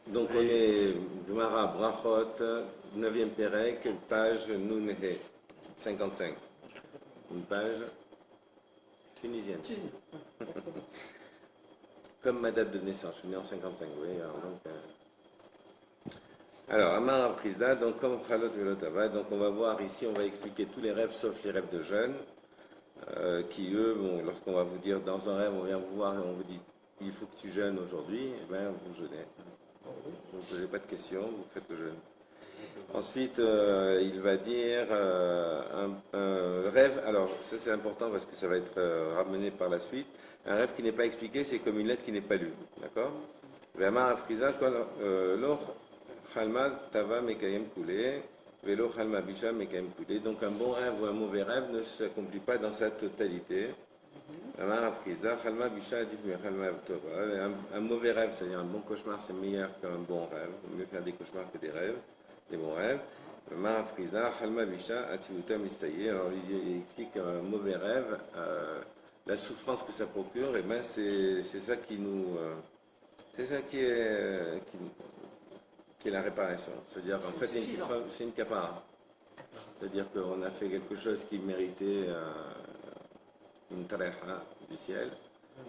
Donc on est Gemara Brachot, 9e Pérec, page Nounehe, 55. Une page tunisienne. Comme ma date de naissance, je suis né en 55, vous voyez. Alors, Amar Prisda, donc comme Khalot Velotava, donc on va voir ici, on va expliquer tous les rêves sauf les rêves de jeunes, qui eux, bon, lorsqu'on va vous dire dans un rêve, on vient vous voir et on vous dit il faut que tu jeûnes aujourd'hui, et bien vous jeûnez. Vous ne posez pas de questions, vous faites le jeûne. Ensuite, il va dire un rêve, alors ça c'est important parce que ça va être ramené par la suite. Un rêve qui n'est pas expliqué, c'est comme une lettre qui n'est pas lue. D'accord? Amar Afriza, l'or Khalma Tava Mekayem Koulé, Velo Khalma Bisha Mekayem Koulé. Donc un bon rêve ou un mauvais rêve ne s'accomplit pas dans sa totalité. Amar Afriza, Khalma Bisha dit Khalma Tova. Un mauvais rêve, c'est-à-dire un bon cauchemar, c'est meilleur qu'un bon rêve. Il vaut mieux faire des cauchemars que des rêves, des bons rêves. Amar Afriza, Khalma Bisha Ativuta Mistaye. Alors il explique qu'un mauvais rêve, la souffrance que ça procure, et ben c'est ça qui nous. C'est ça qui est la réparation. C'est-à-dire qu'en fait, c'est une capara. C'est-à-dire qu'on a fait quelque chose qui méritait une tareha du ciel,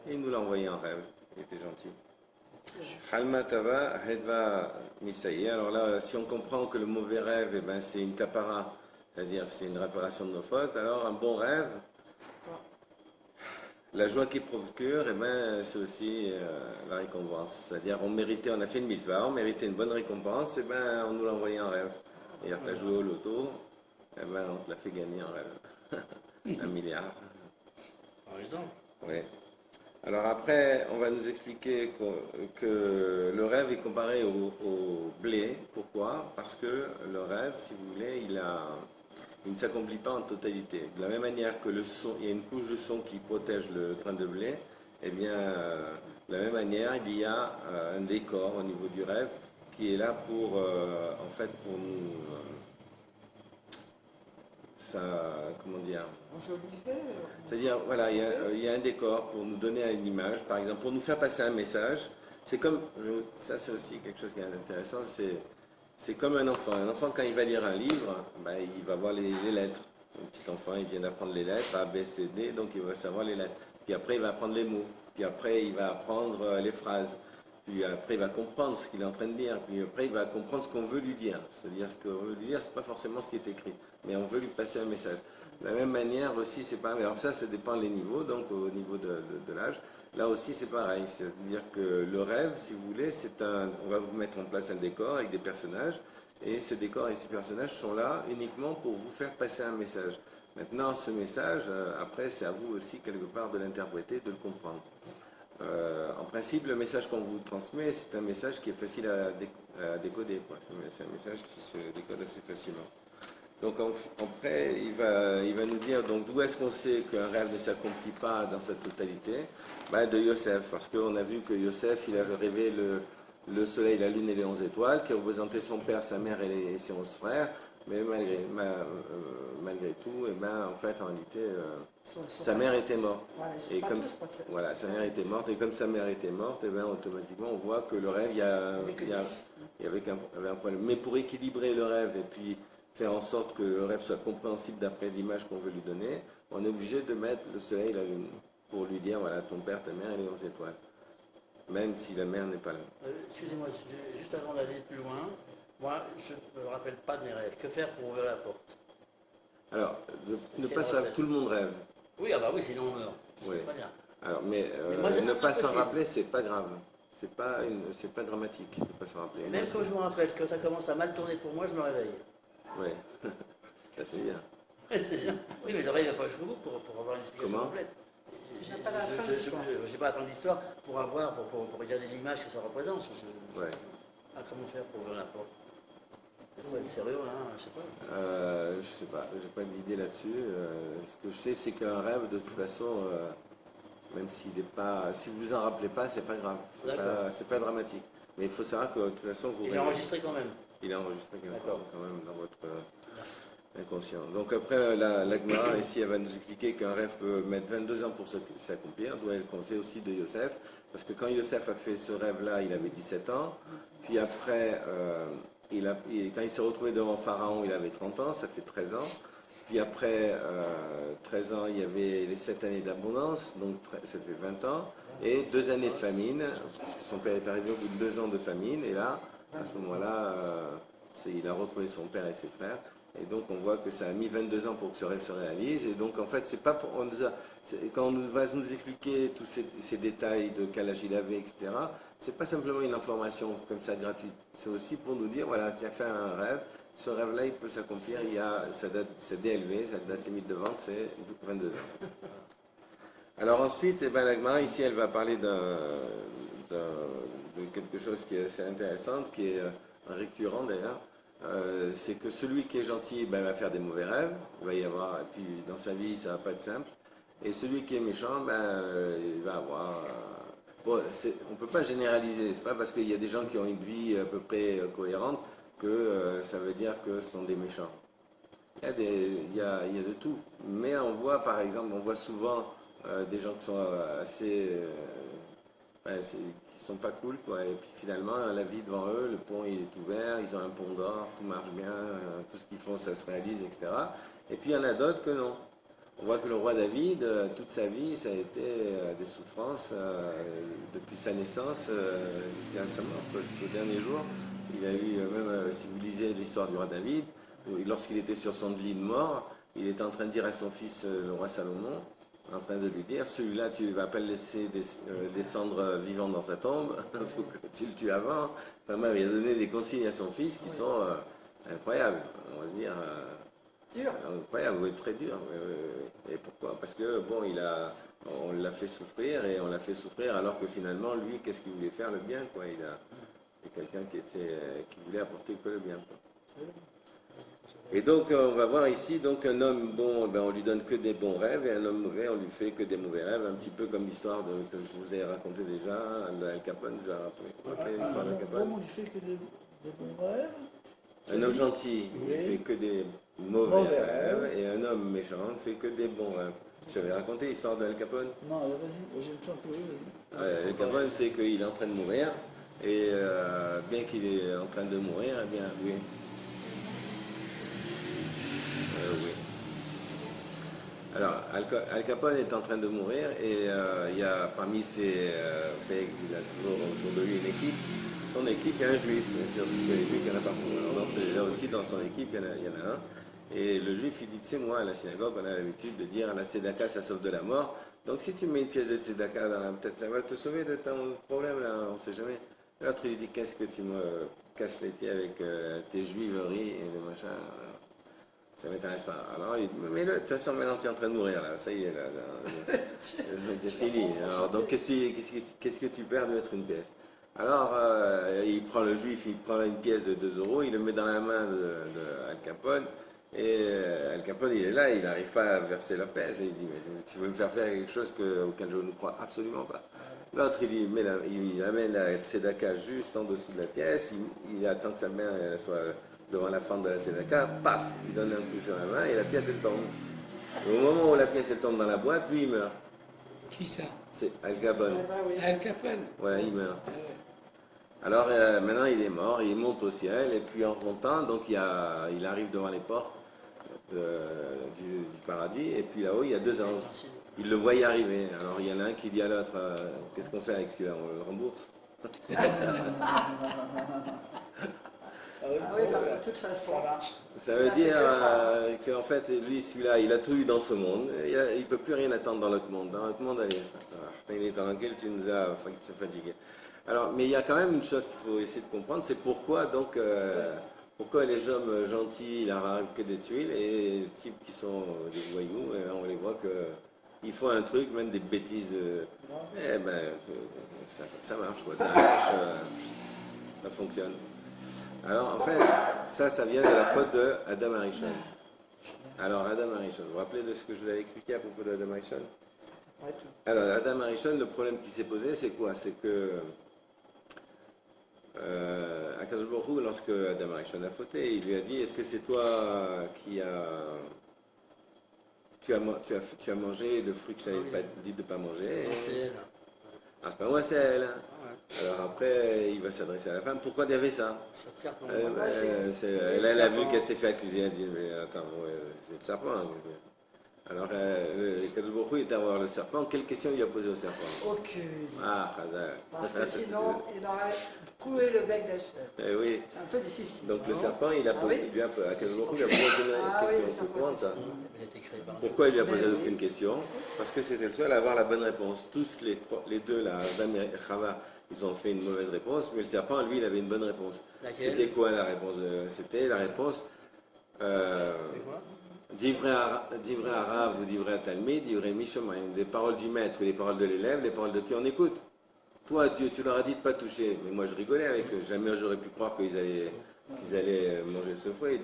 et il nous l'a envoyé en rêve. Il était gentil. Halma tava, hedva misaye. Alors là, si on comprend que le mauvais rêve, eh ben, c'est une capara, c'est-à-dire c'est une réparation de nos fautes, alors un bon rêve, la joie qui procure, eh ben, c'est aussi la récompense. C'est-à-dire, on a fait une mitzvah, on méritait une bonne récompense, et ben, on nous l'a envoyé en rêve. C'est-à-dire, tu as joué au loto, et ben, on te l'a fait gagner en rêve. 1 milliard. Par exemple. Oui. Alors après, on va nous expliquer que le rêve est comparé au blé. Pourquoi? Parce que le rêve, si vous voulez, il ne s'accomplit pas en totalité. De la même manière que le son, il y a une couche de son qui protège le grain de blé, eh bien, de la même manière, il y a un décor au niveau du rêve qui est là pour, en fait, pour nous, comment dire? C'est-à-dire, voilà, il y a un décor pour nous donner une image, par exemple, pour nous faire passer un message. C'est comme, ça c'est aussi quelque chose qui est intéressant, c'est comme un enfant. Un enfant, quand il va lire un livre, ben, il va voir les lettres. Un petit enfant, il vient d'apprendre les lettres, A, B, C, D, donc il va savoir les lettres. Puis après, il va apprendre les mots. Puis après, il va apprendre les phrases. Puis après, il va comprendre ce qu'il est en train de dire. Puis après, il va comprendre ce qu'on veut lui dire. C'est-à-dire, ce qu'on veut lui dire, ce n'est pas forcément ce qui est écrit. Mais on veut lui passer un message. De la même manière aussi, c'est pas. Alors ça dépend des niveaux, donc au niveau de l'âge. Là aussi, c'est pareil. C'est-à-dire que le rêve, si vous voulez, on va vous mettre en place un décor avec des personnages. Et ce décor et ces personnages sont là uniquement pour vous faire passer un message. Maintenant, ce message, après, c'est à vous aussi, quelque part, de l'interpréter, de le comprendre. En principe, le message qu'on vous transmet, c'est un message qui est facile à décoder. C'est un message qui se décode assez facilement. Donc après, il va nous dire donc d'où est-ce qu'on sait qu'un rêve ne s'accomplit pas dans sa totalité? De Yosef, parce qu'on a vu que Yosef, il avait rêvé le soleil, la lune et les 11 étoiles, qui représentaient son père, sa mère et ses 11 frères. Mais malgré tout, en fait, en réalité, sa mère était morte. Et comme voilà, sa mère était morte, et comme sa mère était morte, automatiquement, on voit que le rêve, il y avait un problème. Mais pour équilibrer le rêve et puis faire en sorte que le rêve soit compréhensible d'après l'image qu'on veut lui donner, on est obligé de mettre le soleil et la lune pour lui dire, voilà, ton père, ta mère et les 11 étoiles. Même si la mère n'est pas là. Excusez-moi, juste avant d'aller plus loin, moi, je ne me rappelle pas de mes rêves. Que faire pour ouvrir la porte? Alors, ne pas savoir, tout le monde rêve. Oui, oui, sinon on meurt. C'est très bien. Alors, mais moi, ne pas s'en rappeler, c'est pas grave. C'est pas dramatique de ne pas s'en rappeler. Même quand je me rappelle que ça commence à mal tourner pour moi, je me réveille. Oui, ça c'est bien. C'est bien. Oui, mais le rêve, il n'y a pas jusqu'au bout pour avoir une explication complète. Je n'ai pas la fin de l'histoire pour regarder l'image que ça représente. Comment faire pour ouvrir la porte? Il faut être sérieux là, je sais pas. Je sais pas, j'ai pas d'idée là-dessus. Ce que je sais, c'est qu'un rêve, de toute façon, même s'il n'est pas, si vous en rappelez pas, c'est pas grave. C'est pas dramatique. Mais il faut savoir que de toute façon, il est enregistré quand même. Il est enregistré quand même dans votre. inconscient. Donc après, la Gemara, ici, elle va nous expliquer qu'un rêve peut mettre 22 ans pour s'accomplir, d'où elle conseille aussi de Yosef, parce que quand Yosef a fait ce rêve-là, il avait 17 ans, puis après, quand il s'est retrouvé devant Pharaon, il avait 30 ans, ça fait 13 ans, puis après 13 ans, il y avait les 7 années d'abondance, donc ça fait 20 ans, et 2 années de famine, son père est arrivé au bout de 2 ans de famine, et là, à ce moment-là, il a retrouvé son père et ses frères. Et donc on voit que ça a mis 22 ans pour que ce rêve se réalise. Et donc en fait, c'est pas pour, quand on va nous expliquer tous ces détails de quel âge il avait, etc., c'est pas simplement une information comme ça gratuite. C'est aussi pour nous dire, voilà, tu as fait un rêve, ce rêve-là, il peut s'accomplir, c'est DLV, sa date limite de vente, c'est 22 ans. Alors ensuite, la Gemara, ici, elle va parler de quelque chose qui est assez intéressant, qui est récurrent d'ailleurs. C'est que celui qui est gentil, va faire des mauvais rêves, il va y avoir, et puis dans sa vie, ça va pas être simple. Et celui qui est méchant, il va avoir... bon, on ne peut pas généraliser, c'est pas parce qu'il y a des gens qui ont une vie à peu près cohérente que ça veut dire que ce sont des méchants. Il y a de tout. Mais on voit, par exemple, souvent des gens qui sont assez... qui sont pas cool, quoi. Et puis finalement, la vie devant eux, le pont il est ouvert, ils ont un pont d'or, tout marche bien, tout ce qu'ils font, ça se réalise, etc. Et puis il y en a d'autres que non. On voit que le roi David, toute sa vie, ça a été des souffrances depuis sa naissance jusqu'à sa mort, jusqu'au dernier jour. Il a eu, même si vous lisez l'histoire du roi David, lorsqu'il était sur son lit de mort, il était en train de dire à son fils, le roi Salomon, en train de lui dire, celui-là, tu ne vas pas le laisser descendre vivant dans sa tombe, il faut que tu le tues avant. Enfin, il a donné des consignes à son fils qui sont incroyables, on va se dire. Dur. Incroyable, oui, très dur. Et pourquoi? Parce que, bon, on l'a fait souffrir, et on l'a fait souffrir alors que finalement, lui, qu'est-ce qu'il voulait faire? Le bien, quoi. C'était quelqu'un qui voulait apporter que le bien, quoi. Et donc, on va voir ici, donc un homme bon, on lui donne que des bons rêves, et un homme mauvais, on lui fait que des mauvais rêves, un petit peu comme l'histoire que je vous ai raconté déjà, Al Capone, je l'ai rappelé. L'histoire d'Al Capone. On lui fait que des bons rêves. Un homme gentil, il fait que des mauvais rêves, et un homme méchant ne fait que des bons rêves. J'avais raconté l'histoire d'Al Capone. Non, vas-y, j'ai le temps que oui. Al Capone, c'est qu'il est en train de mourir, et bien qu'il est en train de mourir, eh bien, oui. Oui. Alors, Al Capone est en train de mourir, et il y a parmi ses... vous savez qu'il a toujours autour de lui une équipe. Son équipe, il y a un juif, bien sûr, parce que les juifs, il y en a partout. Alors, donc, là aussi, dans son équipe, il y en a un. Et le juif, il dit, tu sais, moi, à la synagogue, on a l'habitude de dire, la tzedaka, ça sauve de la mort. Donc, si tu mets une pièce de tzedaka dans la tête, ça va te sauver de ton problème, là, on ne sait jamais. L'autre, il dit, qu'est-ce que tu me casses les pieds avec tes juiveries et le machin. Ça ne m'intéresse pas. Alors, il dit, mais de toute façon, maintenant, tu es en train de mourir, là. Ça y est, là c'est fini. Alors, donc, qu'est-ce que tu perds de mettre une pièce? Alors, il prend le juif, il prend une pièce de 2 euros, il le met dans la main de Al Capone, et Al Capone, il est là, il n'arrive pas à verser la pièce. Il dit, mais tu veux me faire faire quelque chose auquel je ne crois absolument pas. L'autre, il amène la tzedaka juste en dessous de la pièce, il attend que sa main soit devant la fente de la tzedaka, paf, il donne un coup sur la main, et la pièce, elle tombe. Et au moment où la pièce, elle tombe dans la boîte, lui, il meurt. Qui ça? C'est Al Capone. Al Capone. Ouais, il meurt. Alors maintenant il est mort, il monte au ciel, et puis en montant, donc il arrive devant les portes du paradis, et puis là-haut il y a 2 anges. Il le voit y arriver. Alors il y en a un qui dit à l'autre, qu'est-ce qu'on fait avec celui-là? On le rembourse? De toute façon. Ça veut dire qu'en fait, lui, celui-là, il a tout eu dans ce monde. Il ne peut plus rien attendre dans l'autre monde. Dans l'autre monde, allez, il est dans lequel tu nous as fatigué. Alors, mais il y a quand même une chose qu'il faut essayer de comprendre, c'est pourquoi les hommes gentils, il leur arrive que des tuiles, et les types qui sont des voyous, on les voit qu'ils font un truc, même des bêtises. Ça marche, quoi. Ça fonctionne. Alors, en fait, ça vient de la faute de Adam Arishon. Alors, Adam Arishon, vous vous rappelez de ce que je vous avais expliqué à propos d'Adam Arishon? Alors, Adam Arishon, le problème qui s'est posé, c'est quoi? C'est que à Akadosh Baruch Hu, lorsque Adam Arishon a fauté, il lui a dit, est-ce que c'est toi qui tu as mangé le fruit que je t'avais dit de ne pas manger? Non, c'est elle. Ah, c'est pas moi, c'est elle. Alors après, il va s'adresser à la femme. Pourquoi il y avait ça? C'est le serpent. Elle a vu qu'elle s'est fait accuser. Elle a dit, mais attends, c'est le serpent. Alors, Akadosh Baruch Hu est à voir le serpent. Quelle question il a posée au serpent? Aucune. Ah, Khazar. Parce que sinon, il aurait coulé le bec d'Hachem. Eh oui. C'est un peu difficile. Donc le serpent, il a posé, lui a posé aucune question. C'est courant ça. Pourquoi il lui a posé aucune question? Parce que c'était le seul à avoir la bonne réponse. Tous les deux, là, Adam et Chava, ils ont fait une mauvaise réponse, mais le serpent, lui, il avait une bonne réponse. C'était quoi la réponse? C'était la réponse Divrei Arav ou Divrei Talmid, Divrei Mishomayim, des paroles du maître ou les paroles de l'élève, les paroles de qui on écoute. Toi, Dieu, tu leur as dit de ne pas toucher, mais moi je rigolais avec eux. Jamais j'aurais pu croire qu'ils allaient manger ce fruit.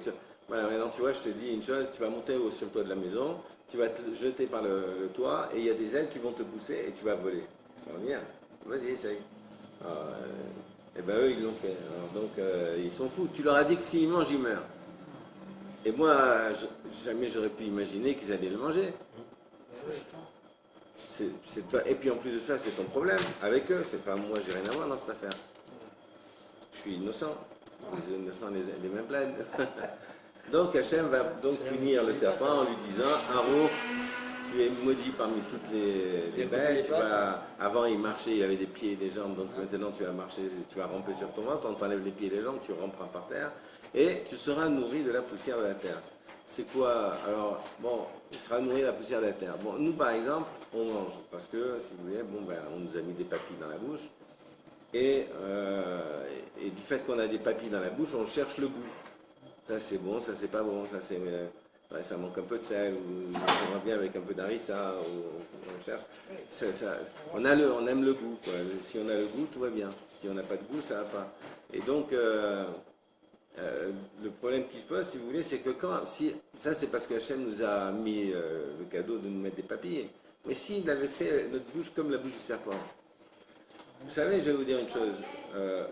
Voilà, maintenant tu vois, je te dis une chose, tu vas monter sur le toit de la maison, tu vas te jeter par le toit et il y a des ailes qui vont te pousser et tu vas voler. Ça revient. Vas-y, essaye. Et ben eux, ils l'ont fait. Alors, donc, ils sont fous. Tu leur as dit que s'ils mangent, ils meurent. Et moi, jamais j'aurais pu imaginer qu'ils allaient le manger. C'est toi. Et puis en plus de ça, c'est ton problème avec eux. C'est pas moi, j'ai rien à voir dans cette affaire. Je suis innocent. Les innocents, les mains pleines. Donc Hachem va donc punir le serpent en lui disant, Aro, tu es maudit parmi toutes les bêtes. Avant, il marchait, il avait des pieds et des jambes. Donc maintenant, tu vas marcher, tu vas ramper sur ton ventre. On t'enlève les pieds et les jambes, tu ramperas par terre. Et tu seras nourri de la poussière de la terre. C'est quoi? Alors, bon, il sera nourri de la poussière de la terre. Bon, nous, par exemple, on mange. Parce que, si vous voulez, on nous a mis des papilles dans la bouche. Et du fait qu'on a des papilles dans la bouche, on cherche le goût. Ça, c'est bon, ça, c'est pas bon. Ça manque un peu de sel, ou on va bien avec un peu d'harissa, on cherche. On aime le goût, quoi. Si on a le goût, tout va bien. Si on n'a pas de goût, ça va pas. Et donc, le problème qui se pose, si vous voulez, c'est que ça c'est parce que Hachem nous a mis le cadeau de nous mettre des papilles, mais s'il avait fait notre bouche comme la bouche du serpent, vous savez, je vais vous dire une chose,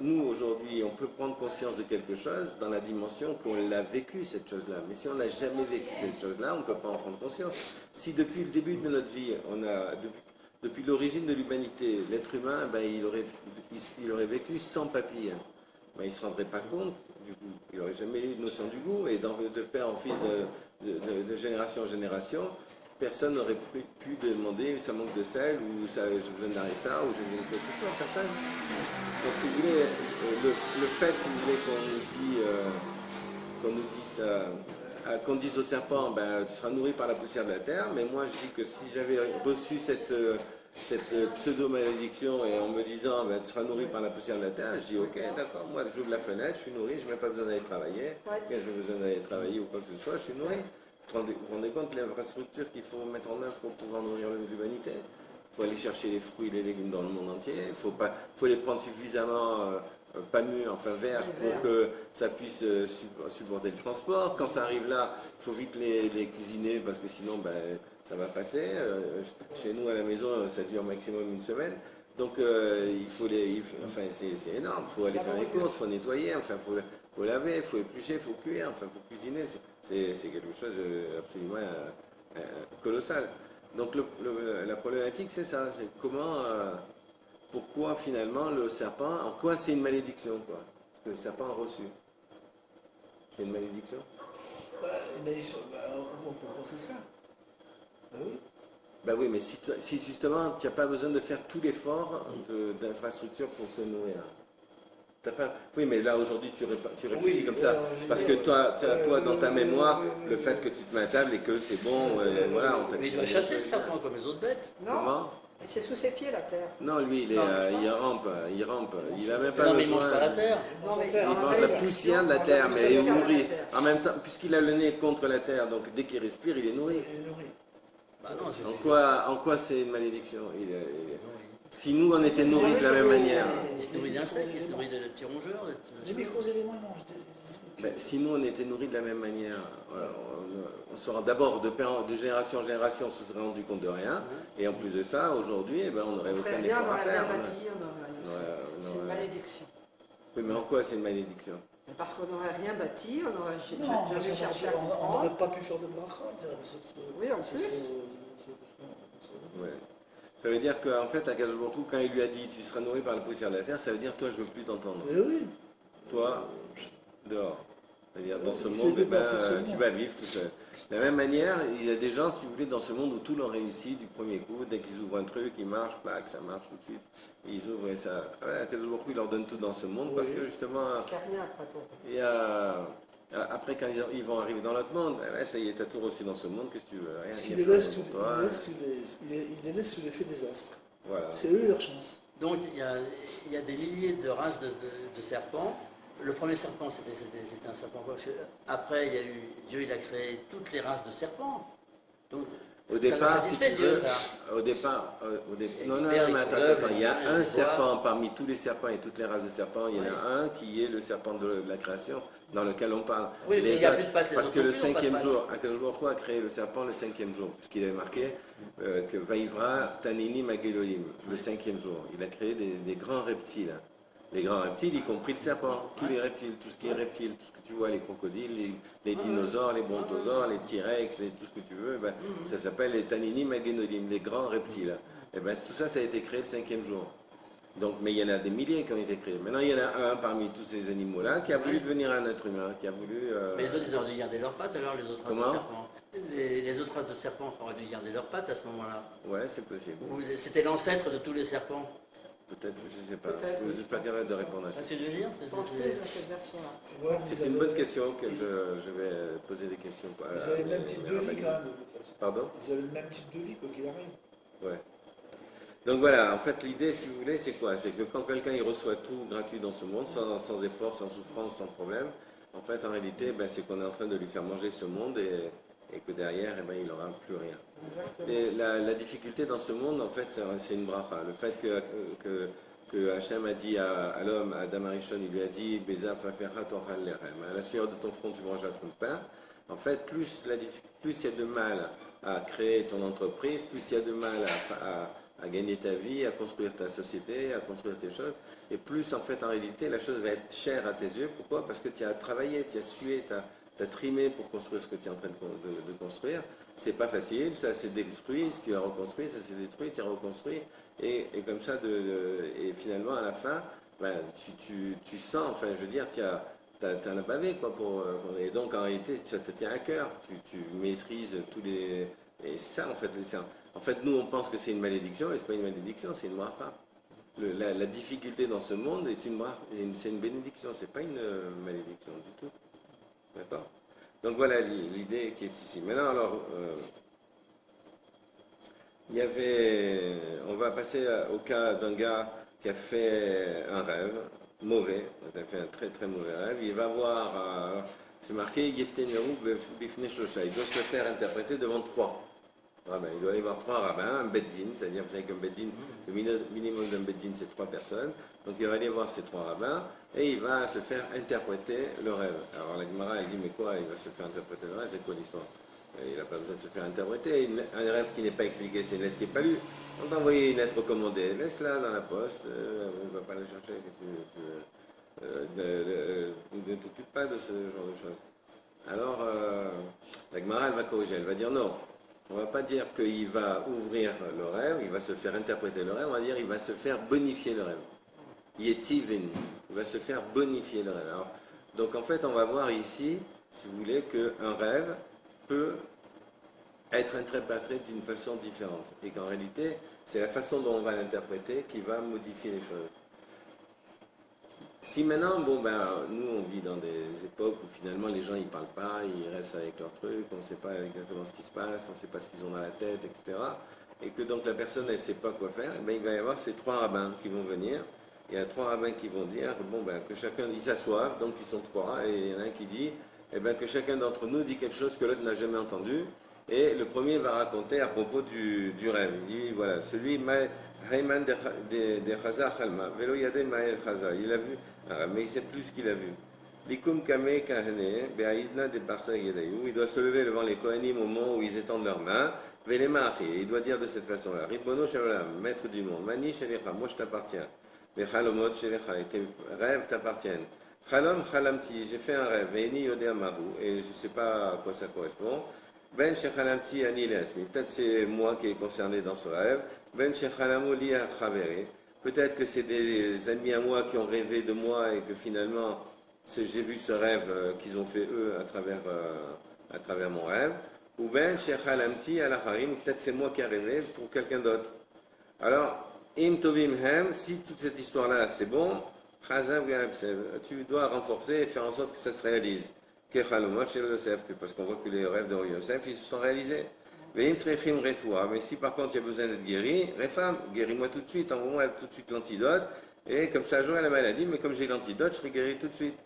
nous aujourd'hui, on peut prendre conscience de quelque chose dans la dimension qu'on l'a vécu cette chose-là, mais si on n'a jamais vécu cette chose-là, on ne peut pas en prendre conscience. Si depuis le début de notre vie, depuis l'origine de l'humanité, l'être humain, il aurait vécu sans papilles, il ne se rendrait pas compte du goût. Il n'aurait jamais eu de notion du goût, et de père en fils, de génération en génération, personne n'aurait pu demander ça manque de sel, ou j'ai besoin d'harissa, ou j'ai besoin de quelque chose, personne. Donc si vous voulez, le fait, si vous voulez, qu'on dise au serpent, tu seras nourri par la poussière de la terre, mais moi je dis que si j'avais reçu cette pseudo-malédiction et en me disant tu seras nourri par la poussière de la terre, je dis ok, d'accord, moi j'ouvre la fenêtre, je suis nourri, je n'ai même pas besoin d'aller travailler, j'ai besoin d'aller travailler ou quoi que ce soit, je suis nourri. Vous vous rendez compte de l'infrastructure qu'il faut mettre en œuvre pour pouvoir nourrir l'humanité? Il faut aller chercher les fruits et les légumes dans le monde entier, il faut les prendre suffisamment pas mûrs, enfin verts, pour que ça puisse supporter le transport. Quand ça arrive là, il faut vite les cuisiner parce que sinon ça va passer. Chez nous à la maison, ça dure maximum une semaine. Donc c'est énorme, il faut aller faire les courses, il faut nettoyer, enfin il faut laver, il faut éplucher, il faut cuire, enfin il faut cuisiner, c'est quelque chose absolument colossal. Donc la problématique c'est ça, c'est pourquoi finalement le serpent, en quoi c'est une malédiction, quoi? Parce que le serpent a reçu. C'est une malédiction? Une malédiction, on peut penser ça. Oui. Oui, mais si justement tu n'as pas besoin de faire tout l'effort d'infrastructure pour se nourrir. Oui, mais là aujourd'hui tu réfléchis comme ça. Parce que toi, dans ta mémoire, le fait que tu te mets à table et que c'est bon, voilà. Mais il doit chasser le serpent comme les autres bêtes. Non. Comment? C'est sous ses pieds la terre. Non, lui il rampe. Il a même pas besoin. Non, mais il mange pas la terre. Il mange la poussière de la terre, mais il est nourri. En même temps, puisqu'il a le nez contre la terre, donc dès qu'il respire, il est nourri. En quoi c'est une malédiction? Si nous on était nourris de la même manière. Il se nourrit d'insectes, il se nourrit de petits rongeurs. Les micro-éléments, il mange si nous on était nourris de la même manière, on serait d'abord de génération en génération, on se serait rendu compte de rien. Et en plus de ça, aujourd'hui, on n'aurait aucun effort à faire. C'est une malédiction. Oui, mais en quoi c'est une malédiction? Parce qu'on n'aurait rien bâti, on n'aurait Non, jamais cherché à on comprendre. n'aurait pas pu faire de bracha. Oui, en plus. Ouais. Ça veut dire qu'en fait, Akadosh Baruch Hu, quand il lui a dit tu seras nourri par la poussière de la terre, ça veut dire toi, je veux plus t'entendre. Eh oui. Toi, dehors. C'est-à-dire dans ce Il monde, fait eh ben, seulement. tu vas vivre tout seul. De la même manière, il y a des gens, si vous voulez, dans ce monde où tout leur réussit du premier coup. Dès qu'ils ouvrent un truc, ils marchent, plaque, ça marche tout de suite. Et ils ouvrent et ça. Ouais, Akadosh Baruch Hu, il leur donne tout dans ce monde parce que justement, Parce qu'il n'y a rien après pour eux. il y a. Après, quand ils vont arriver dans l'autre monde, ouais, ça y est, t'as tout reçu dans ce monde, qu'est-ce que tu veux? Rien, Parce il qu'il y a les pas laisse pour sous, toi. il les laisse sous l'effet des astres. Voilà. C'est eux leur chance. Donc il y a des milliers de races de serpents. Le premier serpent, c'était un serpent. Après, il y a eu, Dieu il a créé toutes les races de serpents. Donc, Au départ, ça si satisfait tu Dieu, veux, ça. non, mais attends, il y a un serpent parmi tous les serpents et toutes les races de serpents, il y en a un qui est le serpent de la création dans lequel on parle. Oui, mais il n'y a plus de pattes. Parce que le cinquième jour, Akadosh Baruch Hu a créé le serpent le cinquième jour, puisqu'il avait marqué que Vaïvra Tanini Magelolim, le cinquième jour. Il a créé des grands reptiles. Les grands reptiles, y compris le serpent, tous les reptiles, tout ce qui est reptile, tout ce que tu vois, les crocodiles, les dinosaures, les brontosaures, les T-Rex, tout ce que tu veux, ben, ça s'appelle les Tanini Magenodim, les grands reptiles. Et ben, tout ça, ça a été créé le cinquième jour. Donc, mais il y en a des milliers qui ont été créés. Maintenant, il y en a un parmi tous ces animaux-là qui a voulu devenir un être humain, qui a voulu... Mais les autres, ils auraient dû garder leurs pattes, alors, les autres races Comment de serpents. Les autres races de serpents auraient dû garder leurs pattes à ce moment-là. Ouais, c'est possible. C'était l'ancêtre de tous les serpents. Peut-être, je ne sais pas. Peut-être, Je ne suis pas capable de répondre à ça. C'est ce que je veux dire. Je pense plus à cette version-là. Ouais, C'est une bonne question que je vais poser des questions. Ils avaient le même type de vie quand même, de toute façon. Pardon? Ils avaient le même type de vie, quoi qu'il arrive. Ouais. Donc voilà, en fait, l'idée, si vous voulez, c'est quoi? C'est que quand quelqu'un il reçoit tout gratuit dans ce monde, sans effort, sans souffrance, sans problème, en fait, en réalité, ben, c'est qu'on est en train de lui faire manger ce monde et que derrière, eh ben, il n'aura plus rien. Exactement. Et la difficulté dans ce monde, en fait, c'est une bracha. Le fait que Hachem a dit à l'homme, à Adam Arishon, il lui a dit Beza faferha tochal lechem, à la sueur de ton front tu mangeras ton pain. En fait, plus il y a de mal à créer ton entreprise, plus il y a de mal à gagner ta vie, à construire ta société, à construire tes choses, et plus en fait en réalité la chose va être chère à tes yeux. Pourquoi? Parce que tu as travaillé, tu as sué, tu as trimé pour construire ce que tu es en train de construire. C'est pas facile, ça s'est détruit, si tu as reconstruit, ça s'est détruit, tu as reconstruit, et comme ça, et finalement à la fin, ben, tu sens, enfin je veux dire, tu en as bavé, quoi, et donc en réalité, ça te tient à cœur, tu maîtrises tous les... Et c'est ça en fait, en fait nous on pense que c'est une malédiction, et c'est pas une malédiction, c'est une bracha. La difficulté dans ce monde est c'est une bénédiction, c'est pas une malédiction du tout. D'accord? Donc voilà l'idée qui est ici. Maintenant, alors, on va passer au cas d'un gars qui a fait un rêve mauvais, il a fait un très très mauvais rêve. Il va voir, c'est marqué, Yefteneru bifne shlosha, il doit se faire interpréter devant 3 rabbins. Il doit y avoir 3 rabbins, un beddin, c'est-à-dire, vous savez qu'un beddin, le minimum d'un beddin, c'est 3 personnes. Donc il va aller voir ces 3 rabbins et il va se faire interpréter le rêve. Alors la Gemara, elle dit, mais quoi, il va se faire interpréter le rêve, c'est quoi l'histoire? Il n'a pas besoin de se faire interpréter. Un rêve qui n'est pas expliqué, c'est une lettre qui n'est pas lue. On t'a envoyé une lettre recommandée, laisse-la dans la poste, on ne va pas la chercher. Ne t'occupe pas de ce genre de choses. Alors, la Gemara, elle va corriger, elle va dire non. On ne va pas dire qu'il va ouvrir le rêve, il va se faire interpréter le rêve, on va dire qu'il va se faire bonifier le rêve. Yetivin, il va se faire bonifier le rêve. Alors, donc en fait, on va voir ici, si vous voulez, qu'un rêve peut être interprété d'une façon différente. Et qu'en réalité, c'est la façon dont on va l'interpréter qui va modifier les choses. Si maintenant, nous on vit dans des époques où finalement les gens ils parlent pas, ils restent avec leurs trucs, on ne sait pas exactement ce qui se passe, on ne sait pas ce qu'ils ont dans la tête, etc. Et que donc la personne elle ne sait pas quoi faire, il va y avoir ces 3 rabbins qui vont venir. Il y a 3 rabbins qui vont dire, que chacun, ils s'assoivent, donc ils sont 3, et il y en a un qui dit, que chacun d'entre nous dit quelque chose que l'autre n'a jamais entendu, et le premier va raconter à propos du rêve. Il dit, voilà, celui, Hayman de Chaza Khalma, Velo Yadel Mael Chaza, il a vu, mais il ne sait plus ce qu'il a vu. Likum Kame Kahane, Beaïdna de Barsa Yedayou, il doit se lever devant les Kohanim au moment où ils étendent leurs mains, Velema, il doit dire de cette façon-là, Ribono Shalom, maître du monde, Mani Shelecha, moi je t'appartiens. Les chalomot shelecha, et tes rêves t'appartiennent. Chalom chalamti, j'ai fait un rêve, veini yodea mahu, et je ne sais pas à quoi ça correspond. Ben shechalamti ani leasmi, peut-être c'est moi qui est concerné dans ce rêve. Ben shechalamu li achaveri, peut-être que c'est des amis à moi qui ont rêvé de moi et que finalement j'ai vu ce rêve qu'ils ont fait eux à travers mon rêve. Ou ben shechalamti ala harim, peut-être c'est moi qui ai rêvé pour quelqu'un d'autre. Alors, im tovim hem, si toute cette histoire-là c'est bon, tu dois renforcer et faire en sorte que ça se réalise. Parce qu'on voit que les rêves de Yosef, ils se sont réalisés. Mais si par contre il y a besoin d'être guéri, Refam, guéris-moi tout de suite, envoie-moi tout de suite l'antidote, et comme ça j'aurai la maladie, mais comme j'ai l'antidote, je serai guéri tout de suite.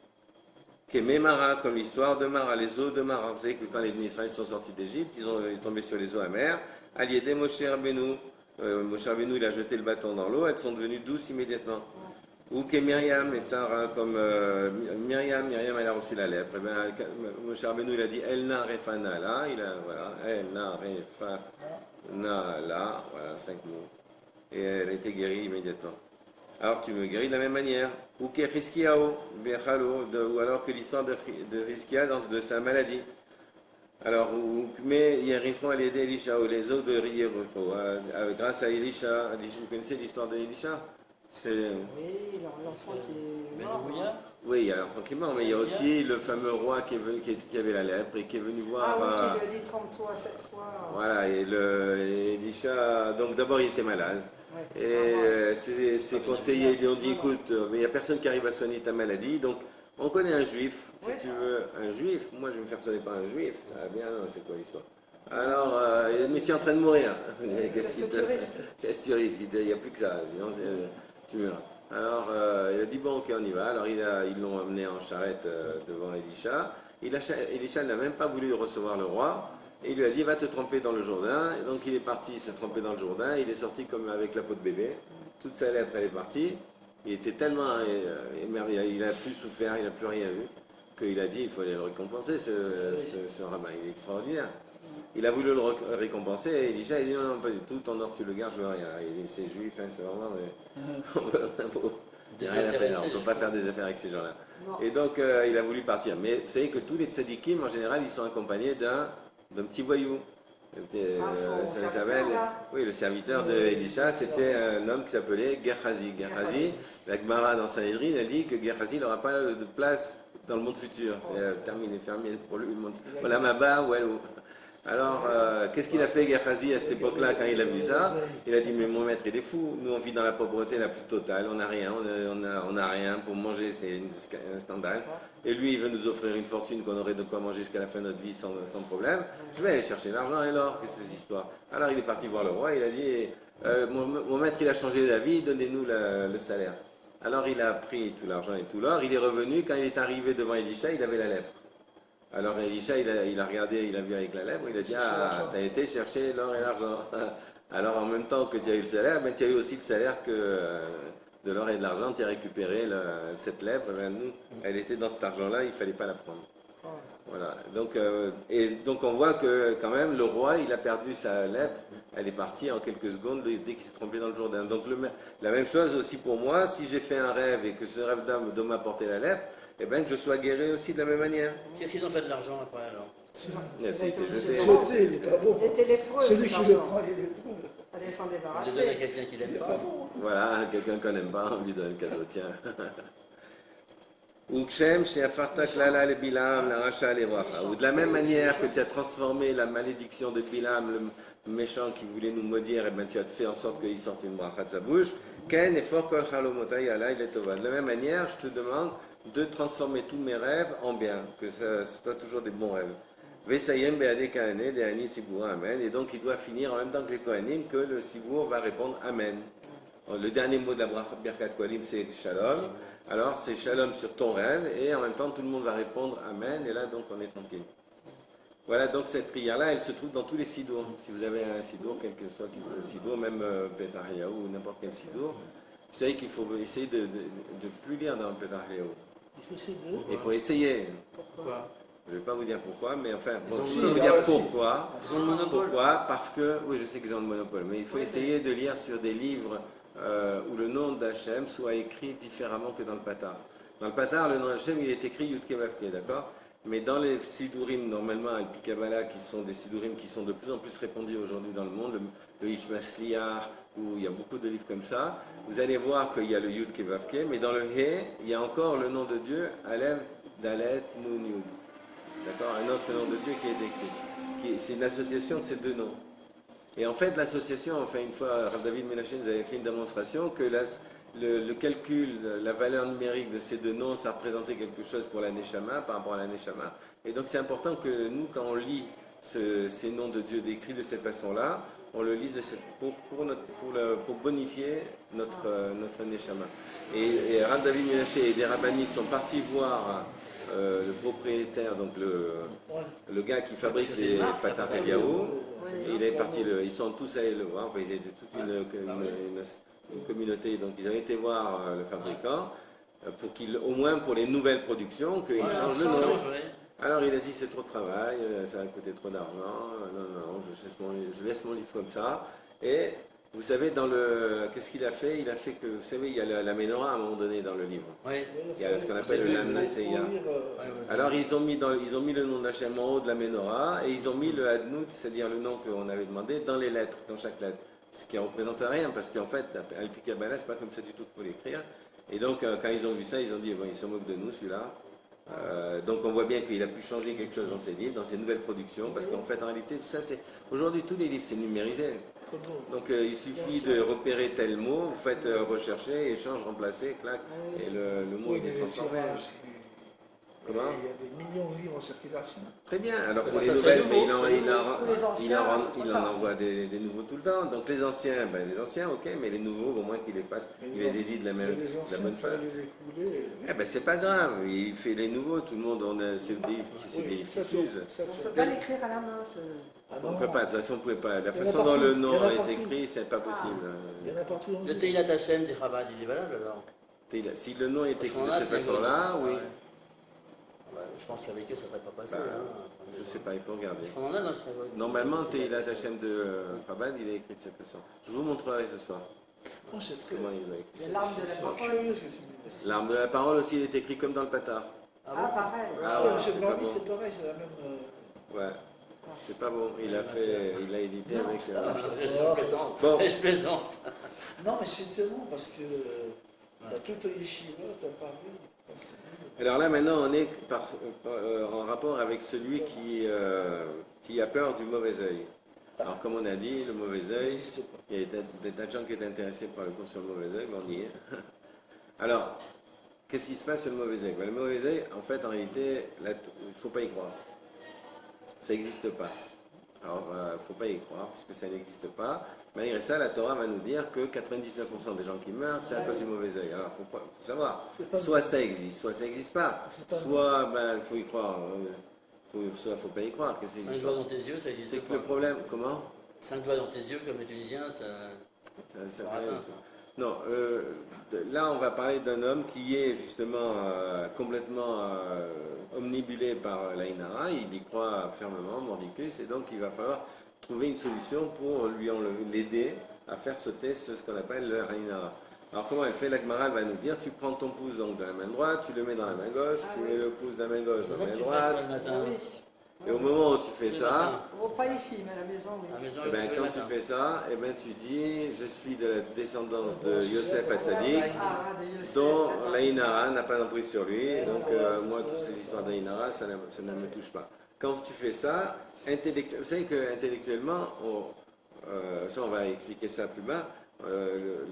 Mara, comme l'histoire de Mara, les eaux de Mara. Vous savez que quand les Israéliens sont sortis d'Égypte, ils sont tombés sur les eaux amères. Aliédé Moshe Rabbeinu. Moshe Rabbeinu, il a jeté le bâton dans l'eau, elles sont devenues douces immédiatement. Ou que Myriam, et Tzara, comme Myriam, elle a reçu la lèpre. Moshe Rabbeinu, il a dit Elna Refana la, Elna Refana la, voilà, 5 mots. Et elle a été guérie immédiatement. Alors tu me guéris de la même manière. Ou que Riskiao, ou alors que l'histoire de Riskia de sa maladie. Alors, mais Yericho a aidé Elisha, ou les eaux de Yericho, grâce à Elisha. Vous connaissez l'histoire de Elisha? Oui, l'enfant qui est mort. Oui, il y a l'enfant qui est mort, mais il y a aussi le fameux roi qui avait la lèpre et qui est venu voir. Ah oui, qui lui a dit trompe-toi 7 fois. Voilà, et Elisha, donc d'abord il était malade. Ouais. Et ses conseillers lui ont dit écoute, mais il n'y a personne qui arrive à soigner ta maladie, donc on connaît un juif, si tu veux, un juif, moi je vais me faire soigner par un juif. Ah bien, non, c'est quoi l'histoire? Alors, mais tu es en train de mourir. Qu'est-ce que tu risques? Il n'y a plus que ça. Sinon, tu meurs. Alors, il a dit bon, ok, on y va. Alors, ils l'ont amené en charrette devant Elisha. Elisha n'a même pas voulu recevoir le roi. Et il lui a dit va te tremper dans le Jourdain. Et donc, il est parti se tremper dans le Jourdain. Il est sorti comme avec la peau de bébé. Toute sa lèpre, elle est partie. Il était tellement émerveillé, il a plus souffert, il n'a plus rien vu, qu'il a dit il faut aller le récompenser, ce rabbin, il est extraordinaire. Il a voulu le récompenser et Elisha il dit non, pas du tout, ton or tu le gardes, je veux rien. Il dit c'est juif, hein, c'est vraiment. On ne peut pas faire des affaires avec ces gens-là. Et donc il a voulu partir. Mais vous savez que tous les tzadikim, en général, ils sont accompagnés d'un petit voyou. Oui, le serviteur de Elisha, c'était un homme qui s'appelait Gehazi. Gehazi, la Gemara dans Sanhedrin, elle dit que Gehazi n'aura pas de place dans le monde futur. C'est terminé, fermé pour lui. Voilà, Maba, Walou. Alors, qu'est-ce qu'il a fait Gehazi à cette époque-là quand il a vu ça? Il a dit mais mon maître il est fou, nous on vit dans la pauvreté la plus totale, on n'a rien, on n'a rien pour manger, c'est un scandale. Et lui il veut nous offrir une fortune qu'on aurait de quoi manger jusqu'à la fin de notre vie sans problème. Je vais aller chercher l'argent et l'or, qu'est-ce que c'est cette histoire? Alors il est parti voir le roi, il a dit mon maître il a changé d'avis, donnez-nous le salaire. Alors il a pris tout l'argent et tout l'or, il est revenu, quand il est arrivé devant Elisha, il avait la lèpre. Alors Elisha, il a regardé, il a vu avec la lèvre, il a dit ah, tu as été chercher l'or et l'argent. Alors en même temps que tu as eu le salaire, ben, tu as eu aussi le salaire de l'or et de l'argent, tu as récupéré cette lèvre. Ben, nous, elle était dans cet argent-là, il ne fallait pas la prendre. Voilà. Donc on voit que quand même le roi, il a perdu sa lèpre, elle est partie en quelques secondes dès qu'il s'est trompé dans le Jourdain. Donc la même chose aussi pour moi, si j'ai fait un rêve et que ce rêve d'homme doit m'apporter la lèpre, eh bien que je sois guéri aussi de la même manière. Qu'est-ce qu'ils ont fait de l'argent après alors? Il n'est pas bon. Il était lépreux. Celui qui le prend, il est lépreux. Allez s'en On les débarrasser. donne à quelqu'un qui l'aime pas. Voilà, quelqu'un qu'on n'aime pas, on lui donne le cadeau, tiens. Ou de la même manière que tu as transformé la malédiction de Bilam, le méchant qui voulait nous maudire, et ben tu as fait en sorte qu'il sorte une bracha de sa bouche. De la même manière, je te demande de transformer tous mes rêves en bien, que ce soit toujours des bons rêves. Et donc il doit finir en même temps que les Kohanim, que le Sibour va répondre Amen. Le dernier mot de la Birkat Kohanim c'est Shalom. Alors c'est Shalom sur ton rêve et en même temps tout le monde va répondre Amen et là donc on est tranquille. Voilà donc cette prière-là elle se trouve dans tous les Sidours. Si vous avez un Sidour, quel que soit le Sidour, même Petah Eliyahu ou n'importe quel Sidour, vous savez qu'il faut essayer de plus lire dans Petah Eliyahu. Il faut essayer. Pourquoi? Je ne vais pas vous dire pourquoi, mais enfin, je vais vous dire pourquoi. Ils ont le monopole. Pourquoi? Parce que, oui, je sais qu'ils ont le monopole, mais il faut essayer de lire sur des livres où le nom d'Hachem soit écrit différemment que dans le Patar. Dans le Patar, le nom d'Hachem, il est écrit Yud Kei Vav Kei, d'accord? Mais dans les Sidurim, normalement, avec Kabbalah, qui sont des Sidurim qui sont de plus en plus répandus aujourd'hui dans le monde, le Ishmasliach, où il y a beaucoup de livres comme ça, vous allez voir qu'il y a le Yud Kei Vav Kei, mais dans le He, il y a encore le nom de Dieu, Aleph, Dalet, Nun, Yud. D'accord? Un autre nom de Dieu qui est écrit. C'est une association de ces deux noms. Et en fait, l'association, enfin, une fois, Rav David Menachem nous avait fait une démonstration que le calcul, la valeur numérique de ces deux noms, ça représentait quelque chose pour la Neshama, par rapport à la Neshama. Et donc, c'est important que nous, quand on lit ces noms de Dieu décrits de cette façon-là, on le lise pour bonifier notre Neshama. Et Rav David Menachem et des rabbinites sont partis voir le propriétaire, donc le gars qui fabrique les patates à Yahoo. Il est parti, ils sont tous allés le voir, ils étaient toute une communauté, donc ils ont été voir le fabricant pour qu'il, au moins pour les nouvelles productions, qu'il change le nom. Alors il a dit c'est trop de travail, ça va coûter trop d'argent, non, je laisse mon livre comme ça. Et vous savez, qu'est-ce qu'il a fait? Il a fait que, vous savez, il y a la menorah à un moment donné dans le livre. Oui. Il y a ce qu'on appelle le Lamnat Seiya. Alors ils ont mis le nom d'Hachem en haut de la menorah et ils ont mis le Adnout, c'est-à-dire le nom qu'on avait demandé, dans les lettres, dans chaque lettre. Ce qui ne représente rien, parce qu'en fait, Al-Pi Kabbalah, c'est pas comme ça du tout qu'il faut l'écrire. Et donc, quand ils ont vu ça, ils ont dit, bon, il se moque de nous, celui-là. Donc, on voit bien qu'il a pu changer quelque chose dans ses livres, dans ses nouvelles productions, parce qu'en fait, en réalité, tout ça, c'est... Aujourd'hui, tous les livres, c'est numérisé. Donc, il suffit de repérer tel mot, vous faites rechercher, échange, remplacer, clac, et le mot, il est transformé. Comment? Il y a des millions de livres en circulation. Très bien, alors pour les nouvelles, il en envoie des nouveaux tout le temps. Donc les anciens, ok, mais les nouveaux, au moins qu'il les fasse, il les édite de la bonne façon. C'est pas grave, il fait les nouveaux, tout le monde, c'est des livres qui s'usent. On ne peut pas l'écrire à la main. On ne peut pas, de toute façon, on ne pouvait pas. La façon dont le nom est écrit, c'est pas possible. Il y en a partout. Le Teilat Hashem des Chabad, il est valable alors? Si le nom est écrit de cette façon-là, oui. Je pense qu'avec eux, ça ne serait pas passé. Je ne sais pas, il faut regarder. On en a dans le synagogue. Normalement, le Teilat Hashem de Chabad, il est écrit de cette façon. Je vous montrerai ce soir. Comment il est écrit. L'arme de la parole. L'arme de la parole aussi, il est écrit comme dans le Patar. Pareil. Monsieur Barbie, c'est pareil, c'est la même. Ouais. C'est pas bon. Il a édité avec. Bon. Je plaisante. Non, mais c'est étonnant parce que dans toute yeshiva, tu as parlé. Alors là, maintenant, on est en rapport avec celui qui a peur du mauvais œil. Alors, comme on a dit, le mauvais œil, il y a des tas de gens qui étaient intéressés par le cours sur le mauvais œil, mais on y est. Alors, qu'est-ce qui se passe sur le mauvais œil? Le mauvais œil, en fait, en réalité, il ne faut pas y croire. Ça n'existe pas. Alors, il ne faut pas y croire, puisque ça n'existe pas. Malgré ça, la Torah va nous dire que 99% des gens qui meurent, c'est à cause du mauvais œil. Alors, il faut savoir. Soit ça existe, soit ça n'existe pas. Soit, il faut y croire. Soit il ne faut pas y croire. 5 doigts dans tes yeux, ça existe pas. C'est que le problème, comment? 5 doigts dans tes yeux, comme les Tunisiens, non, là, on va parler d'un homme qui est justement complètement omnibulé par l'Aïnara. Il y croit fermement, mordicus, et donc il va falloir trouver une solution pour l'aider à faire sauter ce qu'on appelle le Aïnara. Alors comment elle fait? La Gemara va nous dire, tu prends ton pouce donc de la main droite, tu le mets dans la main gauche, tu mets le pouce de la main gauche dans la main droite. Et au moment où tu fais ça, pas ici, mais à la maison, oui. Quand tu fais ça, tu dis, je suis de la descendance de Yosef Hatzadik, dont l'Aïnara n'a pas d'emprise sur lui, donc moi, toutes ces histoires d'Aïnara, ça ne me touche pas. Quand tu fais ça, vous savez qu'intellectuellement, ça on va expliquer ça plus bas,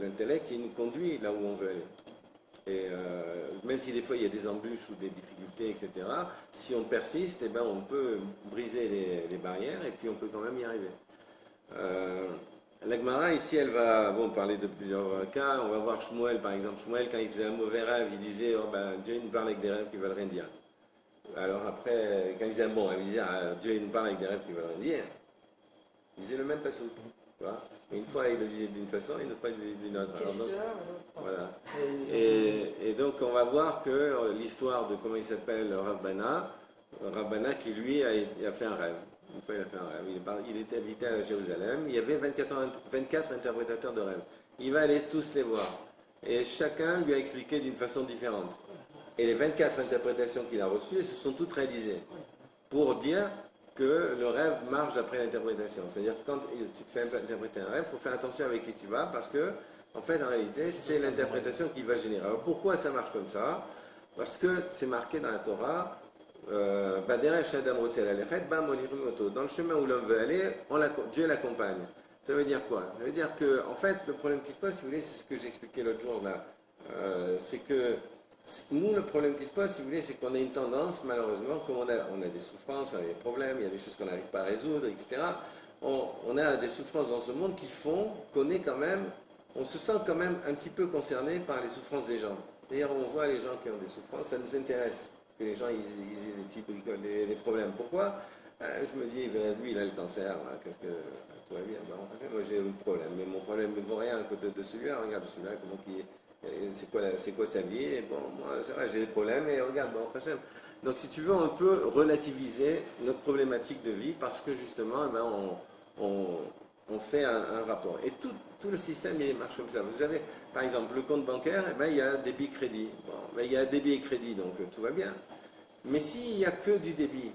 l'intellect, il nous conduit là où on veut aller. Et même si des fois il y a des embûches ou des difficultés, etc., si on persiste, on peut briser les barrières et puis on peut quand même y arriver. La Gemara, ici, elle va parler de plusieurs cas. On va voir Shmuel, par exemple. Shmuel, quand il faisait un mauvais rêve, il disait Dieu nous parle avec des rêves qui veulent rien dire. Alors après, quand il faisait un bon rêve, il disait Dieu nous parle avec des rêves qui veulent rien dire. Il disait le même passage. Une fois il le disait d'une façon, une fois il le disait d'une autre. Voilà. Et donc on va voir que l'histoire de comment il s'appelle Rabbana qui lui a fait un rêve. Une fois il a fait un rêve. Il était habité à Jérusalem. Il y avait 24 interprétateurs de rêves. il va aller tous les voir. Et chacun lui a expliqué d'une façon différente. Et les 24 interprétations qu'il a reçues, elles se sont toutes réalisées pour dire que le rêve marche d'après l'interprétation. C'est-à-dire que quand tu te fais interpréter un rêve, il faut faire attention avec qui tu vas parce que, en fait, en réalité, c'est l'interprétation qui va générer. Alors pourquoi ça marche comme ça? Parce que c'est marqué dans la Torah, dans le chemin où l'homme veut aller, Dieu l'accompagne. Ça veut dire quoi? Ça veut dire que, en fait, le problème qui se pose, si vous voulez, c'est ce que j'expliquais l'autre jour là, c'est que nous, le problème qui se pose, si vous voulez, c'est qu'on a une tendance, malheureusement, comme on a des souffrances, on a des problèmes, il y a des choses qu'on n'arrive pas à résoudre, etc. On a des souffrances dans ce monde qui font qu'on est quand même, on se sent quand même un petit peu concerné par les souffrances des gens. D'ailleurs, on voit les gens qui ont des souffrances, ça nous intéresse que les gens ils aient des petits bricoles, des problèmes. Pourquoi? Je me dis, lui, il a le cancer, qu'est-ce que tout va bien? Moi, j'ai un problème, mais mon problème ne vaut rien à côté de celui-là. Regarde celui-là, comment qui c'est quoi sa vie? Et bon, moi, c'est vrai, j'ai des problèmes, et regarde, bon, Hachem. Donc, si tu veux, on peut relativiser notre problématique de vie parce que justement, eh ben, on fait un rapport. Et tout le système, il marche comme ça. Vous avez, par exemple, le compte bancaire, eh ben, il y a débit-crédit. Bon, ben, il y a débit et crédit, donc tout va bien. Mais s'il n'y a que du débit,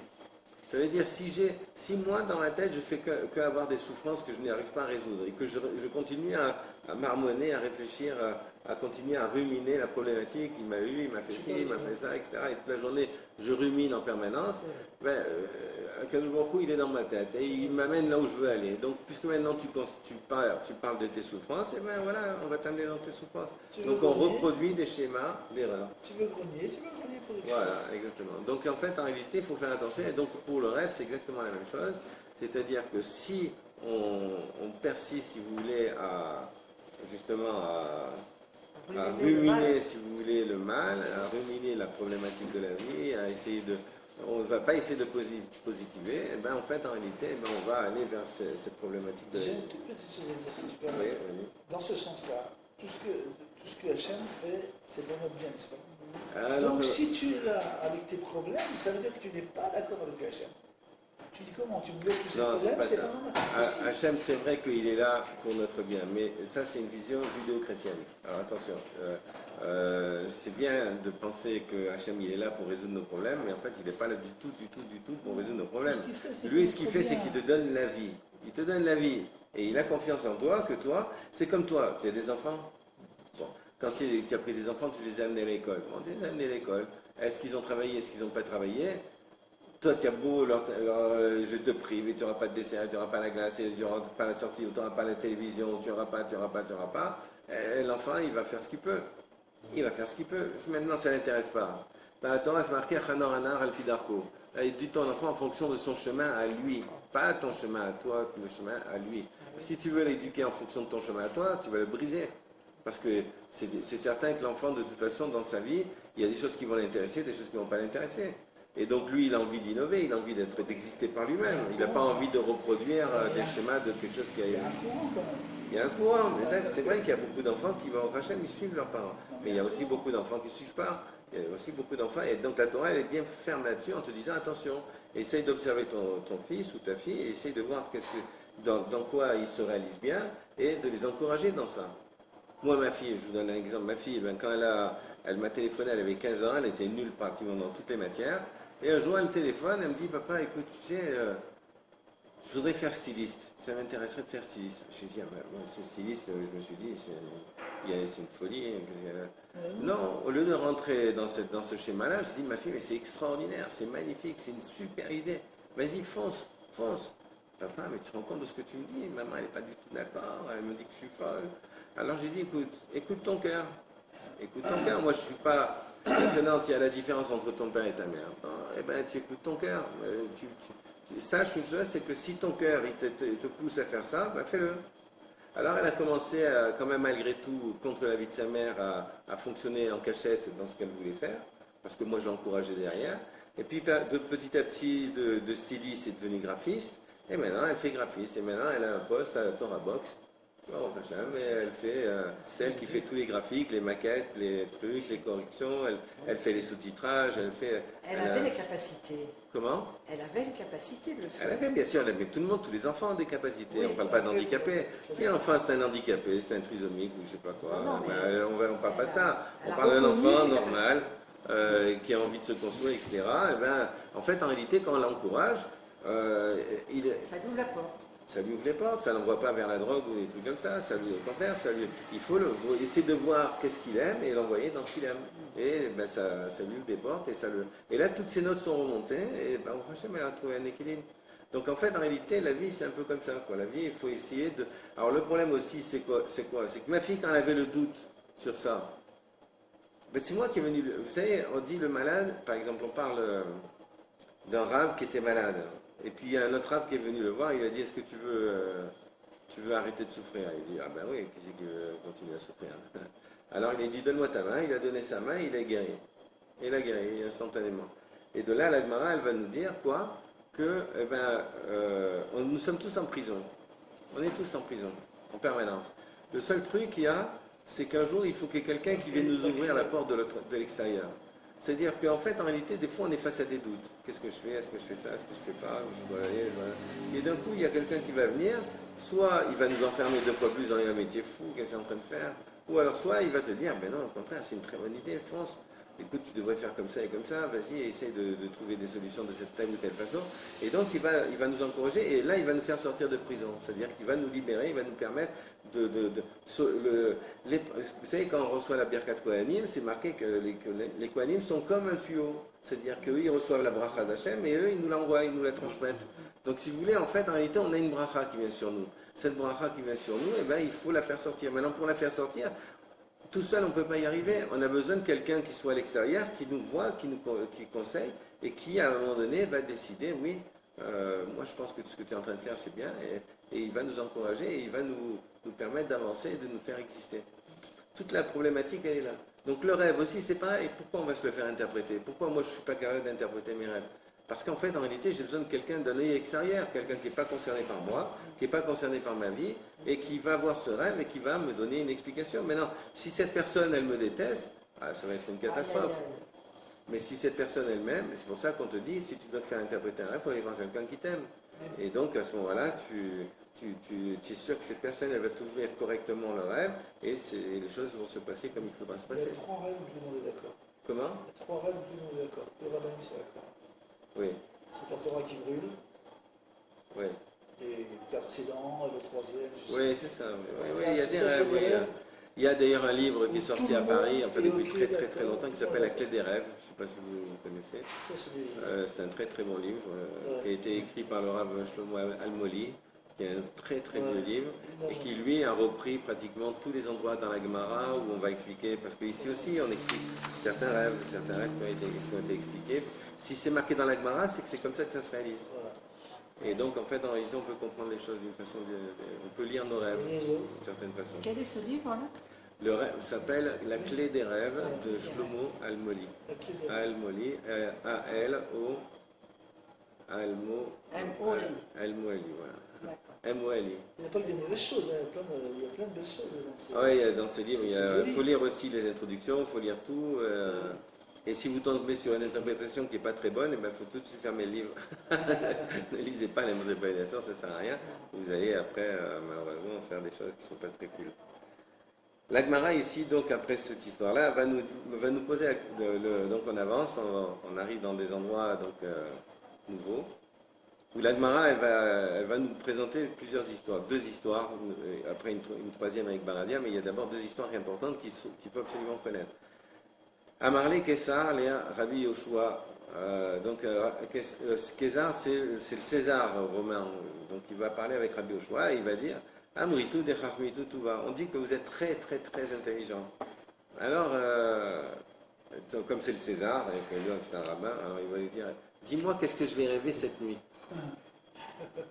ça veut dire si moi dans ma tête je fais que avoir des souffrances que je n'arrive pas à résoudre et que je continue à marmonner, à réfléchir, à continuer à ruminer la problématique, il m'a eu, il m'a fait ci, il m'a fait ça, etc. Et toute la journée je rumine en permanence, ben, Akadosh Baruch Hu, il est dans ma tête et il m'amène là où je veux aller. Donc puisque maintenant tu parles de tes souffrances, et ben voilà, on va t'amener dans tes souffrances. Donc on reproduit des schémas d'erreur. Tu veux grogner pour quelque chose. Voilà, exactement. Donc en fait, en réalité, il faut faire attention. Et donc pour le rêve, c'est exactement la même chose. C'est-à-dire que si on persiste, si vous voulez, justement à ruminer, si vous voulez, le mal, à ruminer la problématique de la vie, à essayer on ne va pas essayer de positiver, et ben en fait, en réalité, ben, on va aller vers cette problématique de la vie. J'ai une toute petite chose à dire, si je peux. Oui. Dans ce sens-là, tout ce que Hachem fait, c'est pour notre bien, n'est-ce pas? Donc si tu es là avec tes problèmes, ça veut dire que tu n'es pas d'accord avec Hachem. Tu dis comment? Tu me bloques tous ces problèmes? C'est pas normal. Hachem, c'est vrai qu'il est là pour notre bien, mais ça, c'est une vision judéo-chrétienne. Alors attention, c'est bien de penser que Hachem, il est là pour résoudre nos problèmes, mais en fait, il n'est pas là du tout pour résoudre nos problèmes. Lui, ce qu'il fait, c'est qu'il te donne la vie. Il te donne la vie. Et il a confiance en toi, que toi, c'est comme toi. Tu as des enfants? Bon. Quand tu as pris des enfants, tu les as amenés à l'école. Bon, tu les as amenés à l'école. Est-ce qu'ils ont travaillé? Est-ce qu'ils n'ont pas travaillé? Toi, tu as beau, je te prie, mais tu n'auras pas de dessert, tu n'auras pas la glace, tu n'auras pas la sortie, tu n'auras pas la télévision, tu n'auras pas. L'enfant, il va faire ce qu'il peut. Il va faire ce qu'il peut. Maintenant, ça ne l'intéresse pas. Dans la Torah, c'est marqué Chanor Anar al Pidarko. Il dit ton enfant en fonction de son chemin à lui, pas ton chemin à toi, le chemin à lui. Si tu veux l'éduquer en fonction de ton chemin à toi, tu vas le briser. Parce que c'est certain que l'enfant, de toute façon, dans sa vie, il y a des choses qui vont l'intéresser, des choses qui ne vont pas l'intéresser. Et donc lui, il a envie d'innover, il a envie d'exister par lui-même. Il n'a pas envie de reproduire des schémas de quelque chose qui a... Il y a un courant quand même. Il y a un courant, mais c'est vrai qu'il y a beaucoup d'enfants qui vont au Hachem, ils suivent leurs parents. Mais il y a aussi beaucoup d'enfants qui ne suivent pas. Il y a aussi beaucoup d'enfants, et donc la Torah, elle est bien ferme là-dessus en te disant, attention, essaye d'observer ton fils ou ta fille, et essaye de voir dans quoi ils se réalisent bien, et de les encourager dans ça. Moi, ma fille, je vous donne un exemple, ma fille, quand elle m'a téléphoné, elle avait 15 ans, elle était nulle pratiquement dans toutes les matières. Et un jour, elle me téléphone, elle me dit, papa, écoute, tu sais, je voudrais faire styliste. Ça m'intéresserait de faire styliste. Je lui ai dit, moi, c'est styliste, je me suis dit, c'est une folie. Non, au lieu de rentrer dans ce schéma-là, je dis, ma fille, mais c'est extraordinaire, c'est magnifique, c'est une super idée. Vas-y, fonce. Papa, mais tu te rends compte de ce que tu me dis? Maman, elle n'est pas du tout d'accord, elle me dit que je suis folle. Alors j'ai dit, écoute ton cœur. Écoute ton cœur. Moi, je ne suis pas... Maintenant, il y a la différence entre ton père et ta mère. Eh bien, tu écoutes ton cœur. Tu saches une chose, c'est que si ton cœur il te pousse à faire ça, ben fais-le. Alors, elle a commencé, quand même, malgré tout, contre l'avis de sa mère, à fonctionner en cachette dans ce qu'elle voulait faire, parce que moi, j'ai encouragé derrière. Et puis, petit à petit, de styliste, c'est devenu graphiste. Et maintenant, elle fait graphiste. Et maintenant, elle a un poste à la Torah Box. Oh, mais elle fait, c'est elle qui fait tous les graphiques, les maquettes, les trucs, les corrections, elle fait les sous-titrages, Elle avait les capacités. Comment? Elle avait les capacités de le faire. Elle avait, bien sûr, mais tout le monde, tous les enfants ont des capacités. Oui, on ne parle pas d'handicapés. Si un enfant c'est un handicapé, c'est un trisomique ou je ne sais pas quoi, on ne parle pas de ça. On parle d'un enfant normal qui a envie de se construire, etc. Et ben, en fait, en réalité, quand on l'encourage, ça lui ouvre la porte. Ça lui ouvre les portes, ça ne l'envoie pas vers la drogue ou des trucs comme ça. Au contraire, il faut essayer de voir qu'est-ce qu'il aime et l'envoyer dans ce qu'il aime. Et ben, ça lui ouvre des portes. Et là, toutes ces notes sont remontées et ben, franchement, elle a trouvé un équilibre. Donc en fait, en réalité, la vie, c'est un peu comme ça, quoi. La vie, il faut essayer de... Alors le problème aussi, c'est quoi? C'est que ma fille, quand elle avait le doute sur ça, ben, c'est moi qui est venu... Vous savez, on dit le malade, par exemple, on parle d'un rave qui était malade. Et puis il y a un autre rave qui est venu le voir, il a dit, est-ce que tu veux arrêter de souffrir? Il dit, ah ben oui, qui c'est qui veut continuer à souffrir? Alors il a dit, donne-moi ta main, il a donné sa main, il est guéri. Il a guéri instantanément. Et de là, la Gemara, elle va nous dire quoi? Que nous sommes tous en prison. On est tous en prison, en permanence. Le seul truc qu'il y a, c'est qu'un jour, il faut qu'il y ait quelqu'un qui vienne nous ouvrir la porte de l'extérieur. C'est-à-dire qu'en fait, en réalité, des fois, on est face à des doutes. Qu'est-ce que je fais? Est-ce que je fais ça? Est-ce que je ne fais pas? Je dois aller, Et d'un coup, il y a quelqu'un qui va venir, soit il va nous enfermer 2 fois plus dans un métier fou qu'est-ce qu'il est en train de faire, ou alors soit il va te dire, ben non, au contraire, c'est une très bonne idée, fonce. Écoute, tu devrais faire comme ça et comme ça, vas-y, essaye de trouver des solutions de cette telle ou telle façon. Et donc, il va nous encourager, et là, il va nous faire sortir de prison. C'est-à-dire qu'il va nous libérer, il va nous permettre vous savez, quand on reçoit la Birkat Kohanim, c'est marqué que les Kohanim sont comme un tuyau. C'est-à-dire qu'eux, ils reçoivent la bracha d'Hachem, et eux, ils nous l'envoient, ils nous la transmettent. Donc, si vous voulez, en fait, en réalité, on a une bracha qui vient sur nous. Cette bracha qui vient sur nous, eh ben, il faut la faire sortir. Maintenant, pour la faire sortir, tout seul, on ne peut pas y arriver. On a besoin de quelqu'un qui soit à l'extérieur, qui nous voit, qui conseille, et qui, à un moment donné, va décider, oui, moi je pense que tout ce que tu es en train de faire, c'est bien, et il va nous encourager, et il va nous permettre d'avancer et de nous faire exister. Toute la problématique, elle est là. Donc le rêve aussi, c'est pareil. Pourquoi on va se le faire interpréter? Pourquoi moi je ne suis pas capable d'interpréter mes rêves? Parce qu'en fait, en réalité, j'ai besoin de quelqu'un d'un œil extérieur, quelqu'un qui n'est pas concerné par moi, qui n'est pas concerné par ma vie, et qui va voir ce rêve et qui va me donner une explication. Maintenant, si cette personne, elle me déteste, ça va être une catastrophe. Mais si cette personne elle-même, c'est pour ça qu'on te dit, si tu dois te faire interpréter un rêve, il faut aller voir quelqu'un qui t'aime. Et donc, à ce moment-là, tu es sûr que cette personne, elle va t'ouvrir correctement le rêve, et les choses vont se passer comme il faudra se passer. Il y a 3 rêves où tout le monde est d'accord. Comment? Il y a 3 rêves où tout le monde est d'accord. Le rabbin, c'est d'accord. Oui. C'est la Torah qui brûle. Oui. Et 4 sédans, le 3e. Oui, c'est ça. Oui, il y a des rêves. Il y a d'ailleurs un livre qui est sorti à Paris, en fait, depuis très longtemps, qui s'appelle La clé des rêves. Je ne sais pas si vous connaissez. C'est un très bon livre qui a été écrit par le Rav Shlomo Almoli, qui est un très vieux livre, et qui lui a repris pratiquement tous les endroits dans la Gemara où on va expliquer, parce qu'ici aussi on explique certains rêves qui ont été expliqués. Si c'est marqué dans la Gemara, c'est que c'est comme ça que ça se réalise. Et donc en fait, en réalité, on peut comprendre les choses d'une façon, on peut lire nos rêves d'une certaine façon. Quel est ce livre-là? Le rêve s'appelle La clé des rêves de Shlomo Almoli. Almoli, A-L-O, Almoli, voilà. M-O-L-I. Il n'y a pas que des mauvaises choses, il y a plein de belles choses. Oui, dans ce livre, il faut lire aussi les introductions, il faut lire tout. Et si vous tombez sur une interprétation qui n'est pas très bonne, il faut tout de suite fermer le livre. Ne lisez pas l'interprétation, ça ne sert à rien. Vous allez après, malheureusement, faire des choses qui ne sont pas très cool. La Gemara ici, donc après cette histoire-là, va nous poser, donc on avance, on arrive dans des endroits donc, nouveaux, où la Gemara, elle va nous présenter plusieurs histoires, 2 histoires, après une 3e avec Baradia, mais il y a d'abord 2 histoires importantes qu'il faut absolument connaître. Amarle Kessar, Léa, Rabbi Yoshua. Donc Kessar, c'est le César romain. Donc il va parler avec Rabbi Yoshua et il va dire Amritu de Chachmitu Tuva. On dit que vous êtes très intelligent. Alors, comme c'est le César, et que c'est un rabbin, alors il va lui dire dis-moi qu'est-ce que je vais rêver cette nuit.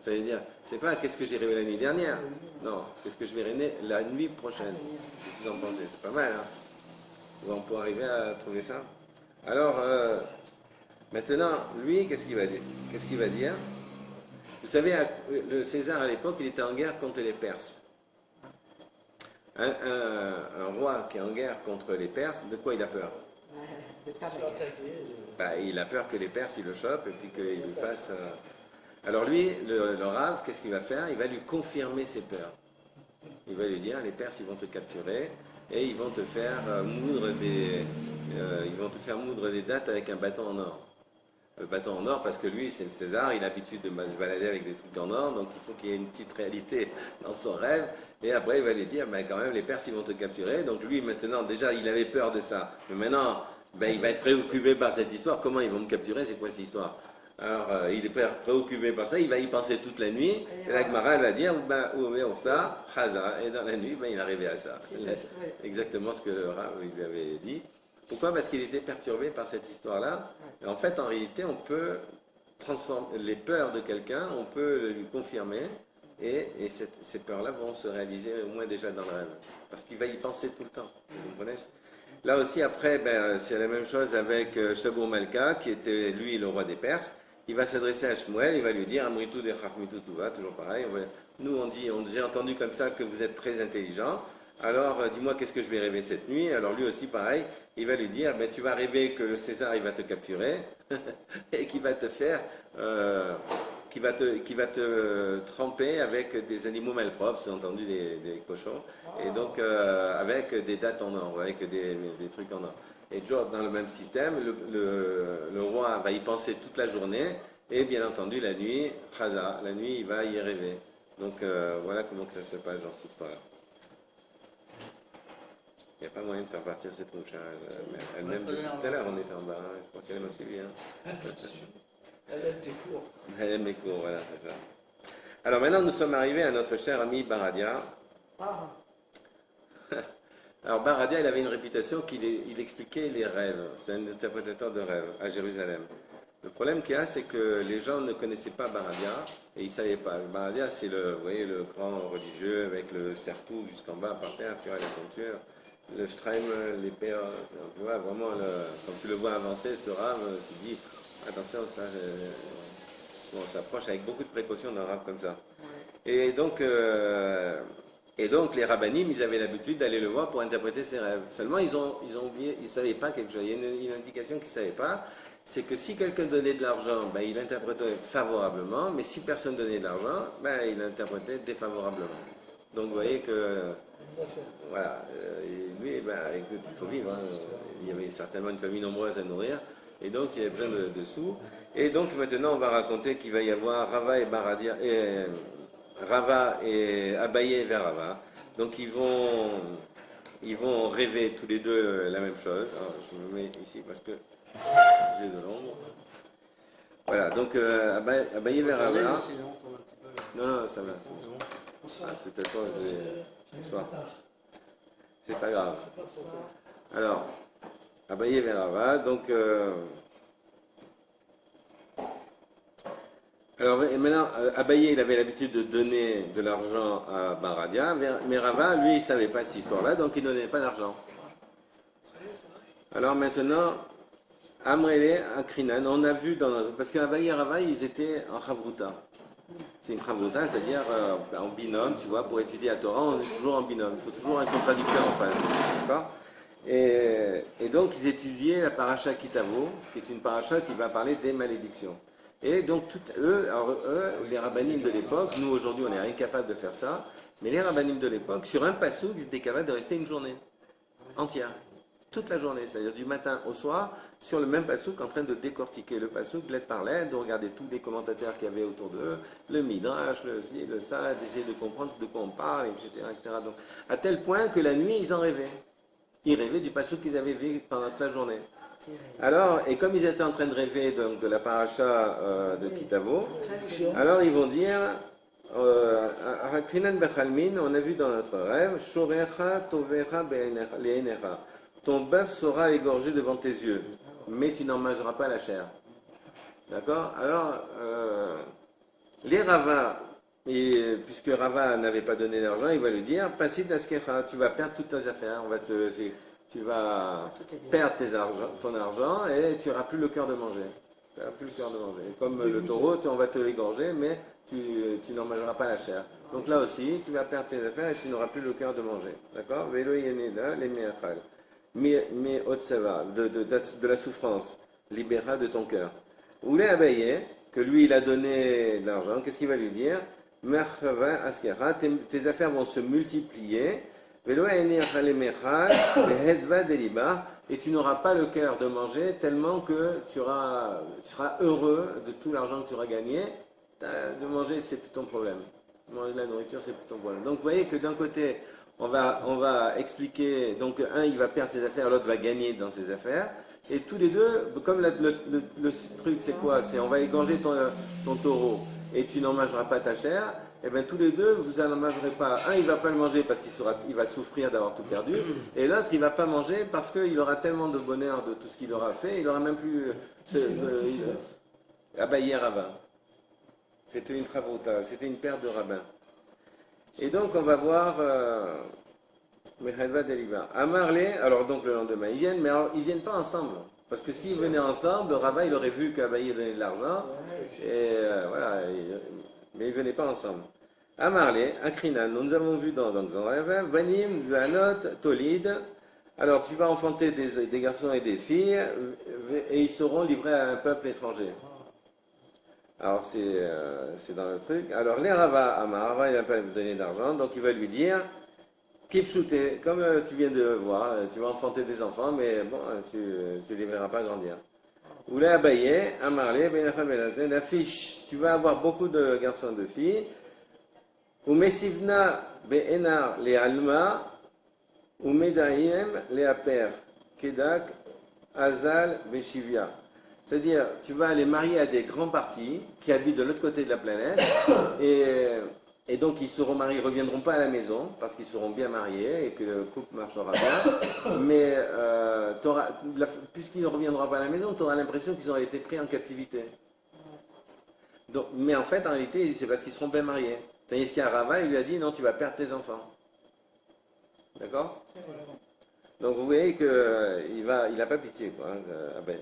Ça veut dire, c'est pas qu'est-ce que j'ai rêvé la nuit dernière. Non, qu'est-ce que je vais rêver la nuit prochaine. Qu'est-ce que vous en pensez? C'est pas mal, hein? On peut arriver à trouver ça. Alors, maintenant, lui, qu'est-ce qu'il va dire? Vous savez, le César, à l'époque, il était en guerre contre les Perses. Un roi qui est en guerre contre les Perses, de quoi il a peur? Il a peur que les Perses ils le chopent et puis qu'ils lui fassent... Alors lui, le Rav, qu'est-ce qu'il va faire? Il va lui confirmer ses peurs. Il va lui dire, les Perses ils vont te capturer et ils vont te faire moudre des dattes avec un bâton en or. Le bâton en or, parce que lui, c'est le César, il a l'habitude de se balader avec des trucs en or, donc il faut qu'il y ait une petite réalité dans son rêve. Et après, il va lui dire, quand même, les Perses, ils vont te capturer. Donc lui, maintenant, déjà, il avait peur de ça. Mais maintenant, il va être préoccupé par cette histoire. Comment ils vont me capturer? C'est quoi cette histoire? Alors, il est préoccupé par ça, il va y penser toute la nuit. Et la Gemara, elle va dire, et dans la nuit, il arrivait à ça. Exactement ce que le Rav lui avait dit. Pourquoi? Parce qu'il était perturbé par cette histoire-là. Et en fait, en réalité, on peut transformer les peurs de quelqu'un, on peut lui confirmer, et ces peurs-là vont se réaliser au moins déjà dans le rêve. Parce qu'il va y penser tout le temps. Vous comprenez? Là aussi, après, c'est la même chose avec Shabour Malka, qui était, lui, le roi des Perses. Il va s'adresser à Shmuel, il va lui dire, Amritou de Chachmitou Touva, toujours pareil. Nous, j'ai entendu comme ça que vous êtes très intelligent. Alors, dis-moi, qu'est-ce que je vais rêver cette nuit? Alors, lui aussi, pareil, il va lui dire, tu vas rêver que le César, il va te capturer et qu'il va te faire, qui va te tremper avec des animaux malpropres, sous-entendu des cochons, et donc avec des dattes en or, avec des trucs en or. Et toujours dans le même système, le roi va y penser toute la journée, et bien entendu, la nuit, il va y rêver. Donc, voilà comment que ça se passe dans cette histoire-là. Il n'y a pas moyen de faire partir cette mouche. Elle-même, depuis tout à l'heure, on était en bas. Je crois qu'elle m'a suivi. Elle aime tes cours. Elle aime mes cours, voilà, c'est ça. Alors maintenant, nous sommes arrivés à notre cher ami Baradia. Alors Baradia, il avait une réputation qu'il expliquait les rêves. C'est un interprétateur de rêves à Jérusalem. Le problème qu'il y a, c'est que les gens ne connaissaient pas Baradia et ils ne savaient pas. Baradia, c'est le grand religieux avec le serre-tout jusqu'en bas par terre, tu vois, la ceinture. Le Streim, l'épée, tu vois, vraiment, quand tu le vois avancer, ce rave, tu dis, attention, on s'approche avec beaucoup de précautions d'un rave comme ça. Et donc les rabbinim, ils avaient l'habitude d'aller le voir pour interpréter ses rêves. Seulement, ils ont oublié, ils ne savaient pas quelque chose. Il y a une indication qu'ils ne savaient pas, c'est que si quelqu'un donnait de l'argent, il interprétait favorablement, mais si personne donnait de l'argent, il interprétait défavorablement. Donc, vous voyez que... Voilà, lui, écoute, il faut vivre. Il y avait certainement une famille nombreuse à nourrir, et donc il y avait plein de sous. Et donc maintenant, on va raconter qu'il va y avoir Rava et Abaye vers Rava. Donc ils vont rêver tous les deux la même chose. Alors, je me mets ici parce que j'ai de l'ombre. Voilà, donc Abaye vers Rava. Non, ça va. Peut-être je vais... C'est pas grave. Alors, Abaye vers Rava, donc... Alors, et maintenant, Abaye, il avait l'habitude de donner de l'argent à Baradia, mais Rava, lui, il ne savait pas cette histoire-là, donc il ne donnait pas d'argent. Alors maintenant, Amrele, Akrinan, on a vu parce qu'Abaye et Rava, ils étaient en Chavruta. C'est une Chavruta, c'est-à-dire en binôme, tu vois, pour étudier la Torah, on est toujours en binôme. Il faut toujours un contradicteur en face. D'accord ? Et donc, ils étudiaient la paracha Kitavo, qui est une paracha qui va parler des malédictions. Et donc, eux, les rabbinim de l'époque, nous aujourd'hui, on est incapables de faire ça, mais les rabbinim de l'époque, sur un passouk, ils étaient capables de rester une journée entière. Toute la journée, c'est-à-dire du matin au soir, sur le même passouk, en train de décortiquer le passouk, lettre par lettre, de regarder tous les commentateurs qu'il y avait autour d'eux, le midrash, le ça, d'essayer de comprendre de quoi on parle, etc., etc. Donc, à tel point que la nuit, ils en rêvaient. Ils rêvaient du passouk qu'ils avaient vu pendant toute la journée. Alors, et comme ils étaient en train de rêver donc, de la paracha de Kitavo, alors ils vont dire, on a vu dans notre rêve, Shorecha tovecha le'enecha. Ton bœuf sera égorgé devant tes yeux, mais tu n'en mangeras pas la chair. D'accord? Alors, les Rava, puisque Rava n'avait pas donné d'argent, il va lui dire, Passid askecha, tu vas perdre toutes tes affaires, tu vas perdre ton argent et tu n'auras plus le cœur de manger. Tu n'auras plus le cœur de manger. Comme le taureau, on va te l'égorger, mais tu n'en mangeras pas la chair. Donc là aussi, tu vas perdre tes affaires et tu n'auras plus le cœur de manger. D'accord? Velo yeneda, les meachal. Mais otsava, de la souffrance, libéra de ton cœur. Ou les abayé, que lui, il a donné de l'argent, qu'est-ce qu'il va lui dire? Merchava askera, tes affaires vont se multiplier. Velo yeneda, les meachal, behedva deliba. Et tu n'auras pas le cœur de manger tellement que tu seras heureux de tout l'argent que tu auras gagné. De manger, c'est plus ton problème. Manger de la nourriture, c'est plus ton problème. Donc vous voyez que d'un côté, on va expliquer, donc un, il va perdre ses affaires, l'autre va gagner dans ses affaires. Et tous les deux, comme le truc, c'est quoi? C'est on va égorger ton taureau et tu n'en mangeras pas ta chair. Et bien tous les deux, vous n'en mangerez pas. Un, il ne va pas le manger parce qu'il va souffrir d'avoir tout perdu. Et l'autre, il ne va pas manger parce qu'il aura tellement de bonheur de tout ce qu'il aura fait, il n'aura même plus... Abaye rabbin. C'était une travauta, c'était une paire de rabbins. Et donc on va voir... Mechadva Deliba. Amarlé, alors donc le lendemain, ils viennent, mais alors, ils ne viennent pas ensemble. Parce que s'ils venaient ensemble, le rabbin, il aurait vu qu'Abaye donnait de l'argent. Et voilà... Mais ils ne venaient pas ensemble. Amarlé, Akrinan, nous avons vu dans un rêve, Banim, Luanot, Tolid. Alors tu vas enfanter des garçons et des filles, et ils seront livrés à un peuple étranger. Alors c'est dans le truc. Alors les Rava, Amar, il n'a pas donné d'argent, donc il va lui dire, Kipshute, comme tu viens de voir, tu vas enfanter des enfants, mais bon, tu ne les verras pas grandir. Ou les abayé, amarlé, la fiche, tu vas avoir beaucoup de garçons et de filles. Ou mesivna be'enar le alma, ou medaïem le aper, kedak, azal, beshivia. C'est-à-dire, tu vas les marier à des grands partis qui habitent de l'autre côté de la planète, et donc ils seront mariés, ils ne reviendront pas à la maison parce qu'ils seront bien mariés et que le couple marchera bien. Mais puisqu'ils ne reviendront pas à la maison, tu auras l'impression qu'ils auraient été pris en captivité. Donc, mais en fait, en réalité, c'est parce qu'ils seront bien mariés. Tandis qu'un Rava, il lui a dit non, tu vas perdre tes enfants. D'accord? Donc vous voyez qu'il n'a pas pitié, quoi,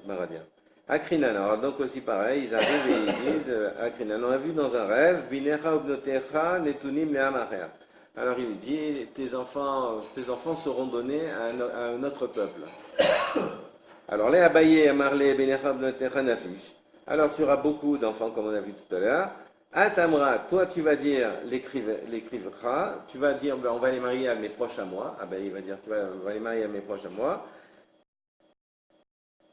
Maradia. Akrinan, alors donc aussi pareil, ils arrivent et ils disent, Akrinan, on a vu dans un rêve, Binecha obnotecha netunim leamacher. Alors il dit, tes enfants seront donnés à un autre peuple. Alors les abayé, amarlé, Binecha obnotecha nafish. Alors tu auras beaucoup d'enfants, comme on a vu tout à l'heure. Atamra, toi tu vas dire, l'écrivera, tu vas dire, ben, on va les marier à mes proches à moi. Abaye va dire, on va les marier à mes proches à moi.